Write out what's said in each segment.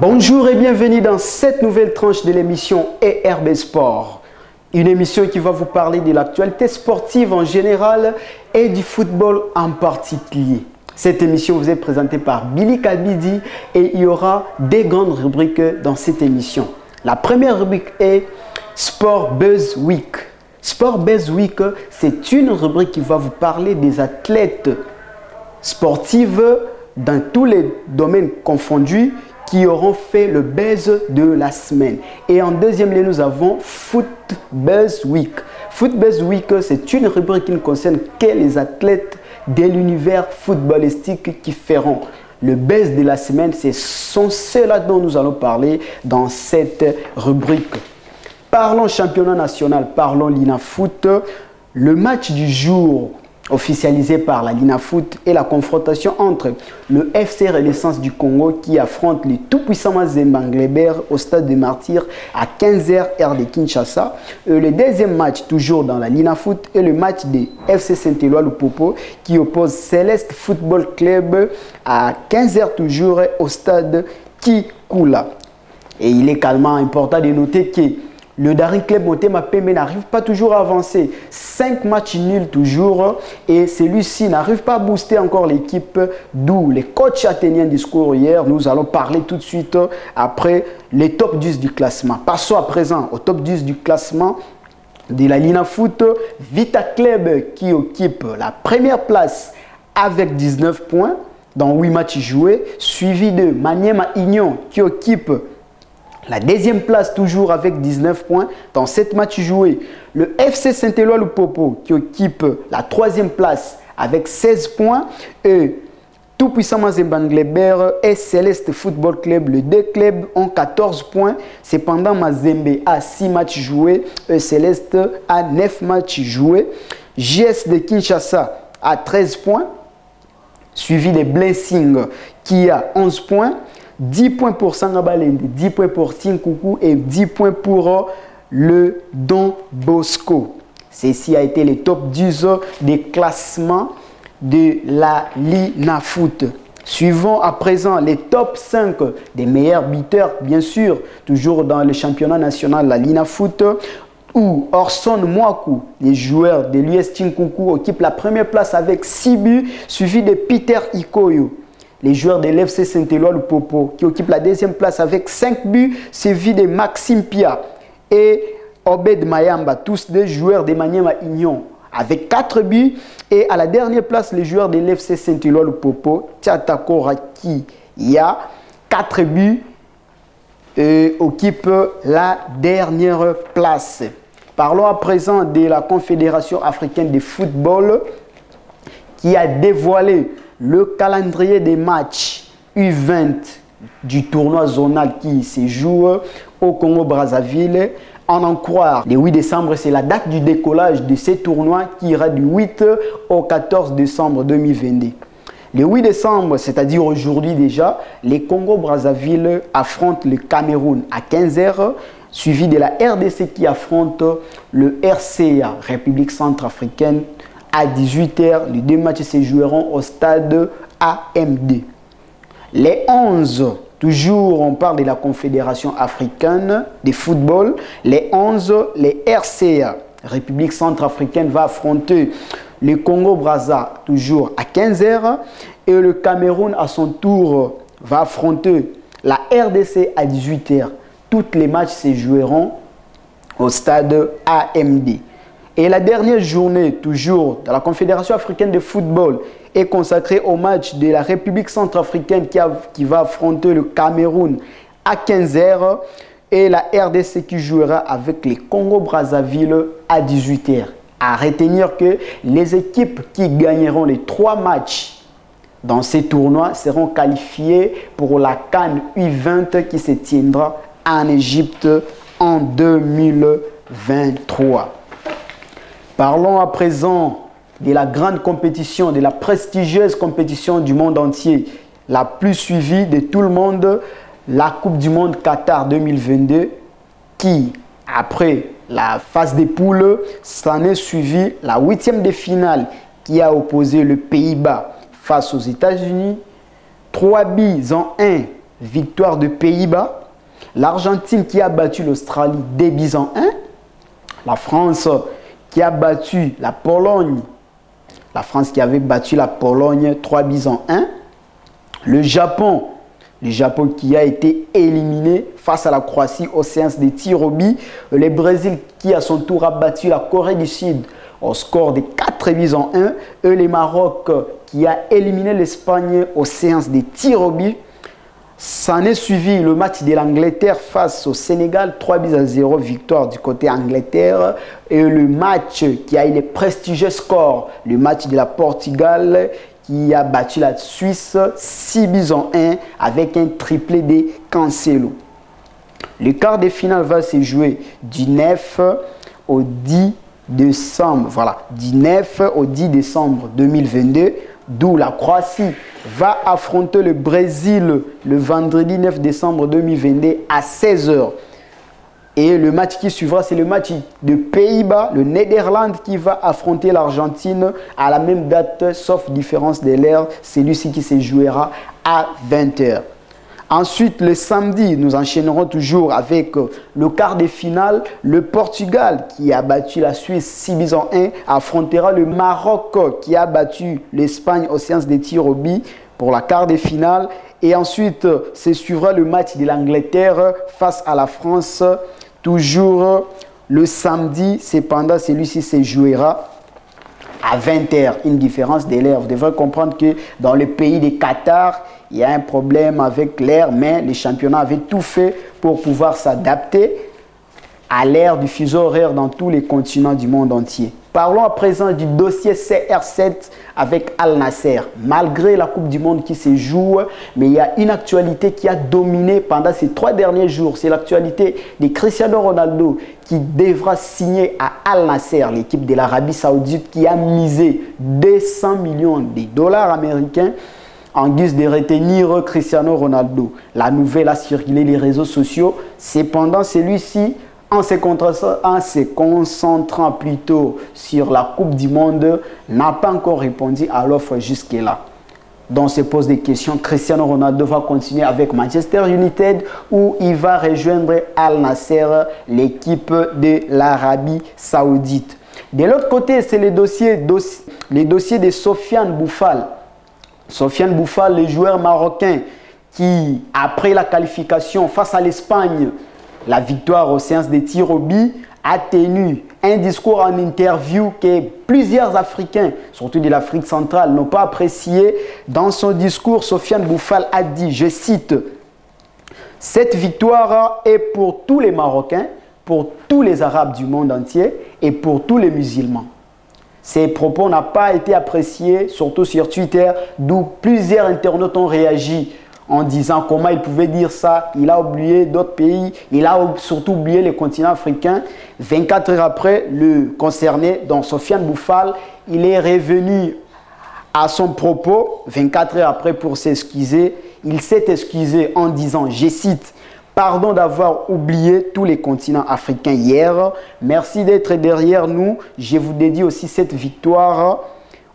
Bonjour et bienvenue dans cette nouvelle tranche de l'émission ERB Sport. Une émission qui va vous parler de l'actualité sportive en général et du football en particulier. Cette émission vous est présentée par Billy Kabidi et il y aura des grandes rubriques dans cette émission. La première rubrique est Sport Buzz Week. Sport Buzz Week, c'est une rubrique qui va vous parler des athlètes sportifs dans tous les domaines confondus qui auront fait le buzz de la semaine. Et en deuxième lieu, nous avons Foot Buzz Week. Foot Buzz Week, c'est une rubrique qui ne concerne que les athlètes de l'univers footballistique qui feront le buzz de la semaine. Ce sont ceux-là dont nous allons parler dans cette rubrique. Parlons championnat national, parlons l'INAFoot. Le match du jour officialisé par la LINAFoot est la confrontation entre le FC Renaissance du Congo qui affronte le tout-puissant Mazembe Nglebert au stade des Martyrs à 15h heure de Kinshasa. Le deuxième match, toujours dans la LINAFoot, est le match des FC Saint-Éloi Lupopo qui oppose Céleste Football Club à 15h toujours au stade Kikula. Et il est également important de noter que le Daring Club Motema Pembe n'arrive pas toujours à avancer. 5 matchs nuls toujours. Et celui-ci n'arrive pas à booster encore l'équipe. D'où les coachs athéniens discours hier. Nous allons parler tout de suite après les top 10 du classement. Passons à présent au top 10 du classement de la LINAFoot. Vita Club qui occupe la première place avec 19 points dans 8 matchs joués. Suivi de Maniema Union qui occupe la deuxième place toujours avec 19 points dans 7 matchs joués. Le FC Saint-Éloi Lupopo qui occupe la troisième place avec 16 points. Et tout-puissant Mazembe Nglebert et Céleste Football Club, les deux clubs ont 14 points. Cependant, Mazembe a 6 matchs joués et Céleste a 9 matchs joués. JS de Kinshasa a 13 points. Suivi de Blessing qui a 11 points. 10 points pour Sangabalende, 10 points pour Tinkoukou et 10 points pour le Don Bosco. Ceci a été les top 10 des classements de la LINAFoot. Suivons à présent les top 5 des meilleurs buteurs, bien sûr, toujours dans le championnat national la LINAFoot, où Orson Mwaku, les joueurs de l'US Tinkoukou, occupent la première place avec 6 buts, suivi de Peter Ikoyo. Les joueurs de l'FC Saint-Éloi Lupopo qui occupent la deuxième place avec 5 buts, suivi de Maxime Pia et Obed Mayamba, tous des joueurs de Maniema Union avec 4 buts. Et à la dernière place, les joueurs de l'FC Saint-Éloi Lupopo, Tiatako Raki, il y a 4 buts et occupe la dernière place. Parlons à présent de la Confédération africaine de football qui a dévoilé le calendrier des matchs U20 du tournoi zonal qui se joue au Congo-Brazzaville. En en croire, le 8 décembre, c'est la date du décollage de ces tournois qui ira du 8 au 14 décembre 2022. Le 8 décembre, c'est-à-dire aujourd'hui déjà, les Congo-Brazzaville affrontent le Cameroun à 15h, suivi de la RDC qui affronte le RCA, République centrafricaine, à 18h. Les deux matchs se joueront au stade AMD. Les 11, toujours on parle de la Confédération africaine de football. Les 11, les RCA, République centrafricaine, va affronter le Congo-Brazza toujours à 15h. Et le Cameroun à son tour va affronter la RDC à 18h. Tous les matchs se joueront au stade AMD. Et la dernière journée, toujours, de la Confédération africaine de football est consacrée au match de la République centrafricaine qui va affronter le Cameroun à 15h et la RDC qui jouera avec les Congo-Brazzaville à 18h. À retenir que les équipes qui gagneront les 3 matchs dans ces tournois seront qualifiées pour la CAN U20 qui se tiendra en Égypte en 2023. Parlons à présent de la grande compétition, de la prestigieuse compétition du monde entier, la plus suivie de tout le monde, la Coupe du Monde Qatar 2022, qui, après la phase des poules, s'en est suivi la 8e de finale qui a opposé le Pays-Bas face aux États-Unis. 3 buts en 1 victoire de Pays-Bas. L'Argentine qui a battu l'Australie 2-1. La France qui a battu la Pologne. La France qui avait battu la Pologne 3-1. Le Japon qui a été éliminé face à la Croatie aux séances des tirs au but. Le Brésil qui à son tour a battu la Corée du Sud au score de 4-1. Et le Maroc qui a éliminé l'Espagne aux séances des tirs au but. S'en est suivi le match de l'Angleterre face au Sénégal, 3-0, victoire du côté Angleterre. Et le match qui a eu les prestigieux scores, le match de la Portugal qui a battu la Suisse 6-1 avec un triplé de Cancelo. Le quart de finale va se jouer du 9 au 10 décembre, voilà, du 9 au 10 décembre 2022, d'où la Croatie va affronter le Brésil le vendredi 9 décembre 2022 à 16h. Et le match qui suivra, c'est le match de Pays-Bas, le Netherlands qui va affronter l'Argentine à la même date, sauf différence de l'heure, celui-ci qui se jouera à 20h. Ensuite, le samedi, nous enchaînerons toujours avec le quart de finale. Le Portugal, qui a battu la Suisse 6-1, affrontera le Maroc, qui a battu l'Espagne aux séances des tirs au but pour la quart de finale. Et ensuite, se suivra le match de l'Angleterre face à la France, toujours le samedi. Cependant, celui-ci se jouera à 20h, une différence de l'heure. Vous devrez comprendre que dans le pays de Qatar, il y a un problème avec l'heure, mais les championnats avaient tout fait pour pouvoir s'adapter à l'ère du fuseau horaire dans tous les continents du monde entier. Parlons à présent du dossier CR7 avec Al Nassr. Malgré la Coupe du Monde qui se joue, mais il y a une actualité qui a dominé pendant ces 3 derniers jours. C'est l'actualité de Cristiano Ronaldo qui devra signer à Al Nassr, l'équipe de l'Arabie Saoudite qui a misé 200 millions de dollars américains en guise de retenir Cristiano Ronaldo. La nouvelle a circulé les réseaux sociaux. Cependant, celui-ci, en se concentrant plutôt sur la Coupe du Monde, n'a pas encore répondu à l'offre jusque-là. Donc, se pose des questions. Cristiano Ronaldo va continuer avec Manchester United ou il va rejoindre Al Nassr, l'équipe de l'Arabie Saoudite. De l'autre côté, c'est les dossiers de Sofiane Boufal. Sofiane Boufal, le joueur marocain qui, après la qualification face à l'Espagne, la victoire aux séances de tirs au but, a tenu un discours en interview que plusieurs Africains, surtout de l'Afrique centrale, n'ont pas apprécié. Dans son discours, Sofiane Boufal a dit, je cite, « Cette victoire est pour tous les Marocains, pour tous les Arabes du monde entier et pour tous les musulmans. » Ces propos n'ont pas été appréciés, surtout sur Twitter, d'où plusieurs internautes ont réagi en disant comment il pouvait dire ça. Il a oublié d'autres pays, il a surtout oublié les continents africains. 24 heures après, le concerné, donc Sofiane Boufal, il est revenu à son propos, 24 heures après pour s'excuser. Il s'est excusé en disant, je cite, « Pardon d'avoir oublié tous les continents africains hier. Merci d'être derrière nous. Je vous dédie aussi cette victoire.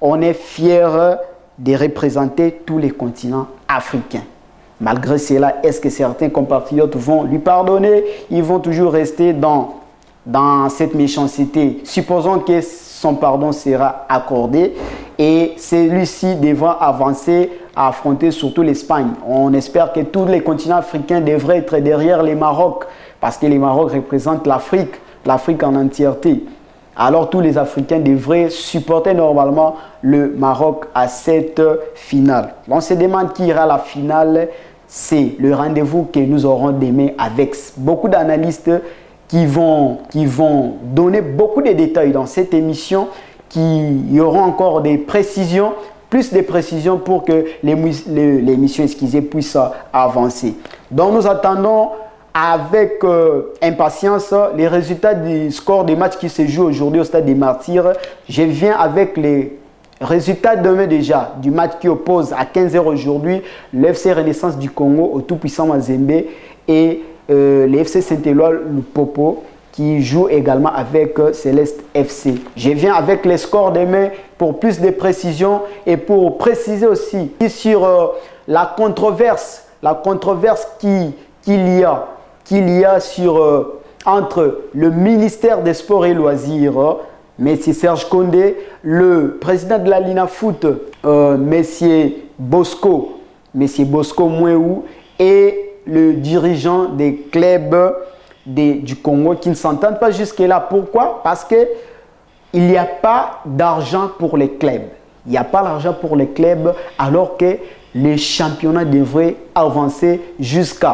On est fiers de représenter tous les continents africains. » Malgré cela, est-ce que certains compatriotes vont lui pardonner? Ils vont toujours rester dans cette méchanceté. Supposons que son pardon sera accordé et celui-ci devra avancer à affronter surtout l'Espagne. On espère que tous les continents africains devraient être derrière les Maroc parce que les Maroc représentent l'Afrique en entièreté. Alors tous les Africains devraient supporter normalement le Maroc à cette finale. On se demande qui ira à la finale. C'est le rendez-vous que nous aurons demain avec beaucoup d'analystes qui vont donner beaucoup de détails dans cette émission, qui auront encore des précisions, plus de précisions pour que l'émission puisse avancer. Donc nous attendons avec impatience les résultats du score des matchs qui se jouent aujourd'hui au Stade des Martyrs. Je viens avec les résultats demain déjà du match qui oppose à 15h aujourd'hui l'FC Renaissance du Congo au tout-puissant Mazembe et le FC Saint-Éloi Lupopo qui joue également avec Céleste FC. Je viens avec les scores demain pour plus de précision et pour préciser aussi sur la controverse la controverse qu'il y a entre le ministère des Sports et Loisirs, M. Serge Condé, le président de la Linafoot, M. Bosco Mouéou, et le dirigeant des clubs du Congo qui ne s'entendent pas jusque-là. Pourquoi? Parce qu'il n'y a pas d'argent pour les clubs. Il n'y a pas d'argent pour les clubs alors que les championnats devraient avancer jusqu'au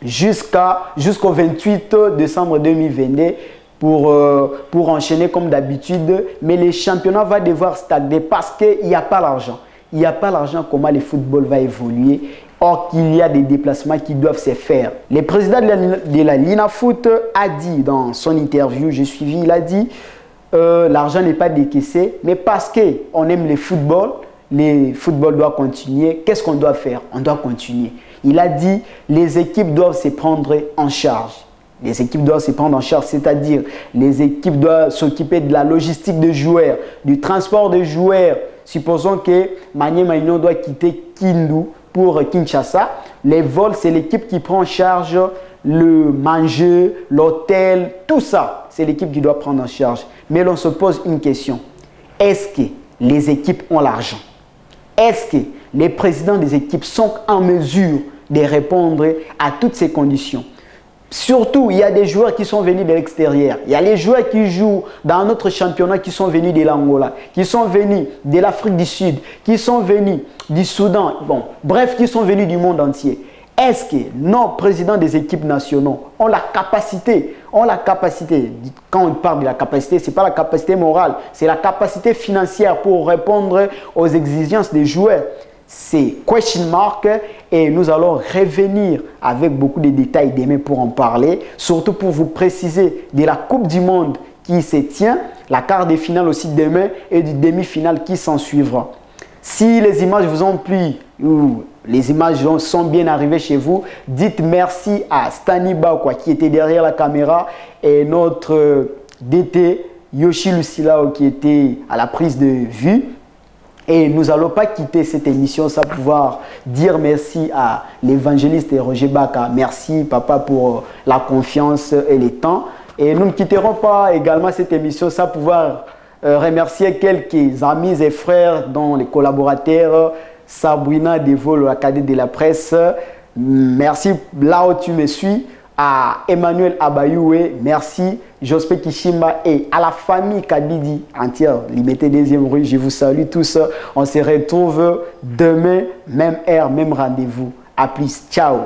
28 décembre 2022 pour enchaîner comme d'habitude. Mais les championnats vont devoir stagner parce qu'il n'y a pas l'argent. Il n'y a pas l'argent, comment le football va évoluer. Or qu'il y a des déplacements qui doivent se faire. Le président de la Linafoot a dit dans son interview, j'ai suivi, il a dit l'argent n'est pas décaissé, mais parce qu'on aime le football doit continuer. Qu'est-ce qu'on doit faire? On doit continuer. Il a dit les équipes doivent se prendre en charge. Les équipes doivent se prendre en charge, c'est-à-dire les équipes doivent s'occuper de la logistique de joueurs, du transport de joueurs. Supposons que Maniema Union doit quitter Kindu pour Kinshasa. Les vols, c'est l'équipe qui prend en charge le manger, l'hôtel, tout ça. C'est l'équipe qui doit prendre en charge. Mais l'on se pose une question. Est-ce que les équipes ont l'argent? Est-ce que les présidents des équipes sont en mesure de répondre à toutes ces conditions? Surtout, il y a des joueurs qui sont venus de l'extérieur. Il y a les joueurs qui jouent dans notre championnat qui sont venus de l'Angola, qui sont venus de l'Afrique du Sud, qui sont venus du Soudan. Bon, bref, qui sont venus du monde entier. Est-ce que nos présidents des équipes nationaux ont la capacité, quand on parle de la capacité, ce n'est pas la capacité morale, c'est la capacité financière pour répondre aux exigences des joueurs? C'est question mark et nous allons revenir avec beaucoup de détails demain pour en parler, surtout pour vous préciser de la Coupe du Monde qui se tient, la quart de finale aussi demain et du demi-finale qui s'en suivra. Si les images vous ont plu ou les images sont bien arrivées chez vous, dites merci à Stani Bakwa qui était derrière la caméra et notre DT Yoshi Lucilao qui était à la prise de vue. Et nous n'allons pas quitter cette émission sans pouvoir dire merci à l'évangéliste Roger Baka. Merci papa pour la confiance et le temps. Et nous ne quitterons pas également cette émission sans pouvoir remercier quelques amis et frères dont les collaborateurs, Sabrina Devol, la cadette de la presse. Merci là où tu me suis. À Emmanuel Abayoué, merci. Jospé Kishimba et à la famille Kabidi entière, Limité 2e rue, je vous salue tous. On se retrouve demain, même heure, même rendez-vous. À plus, ciao.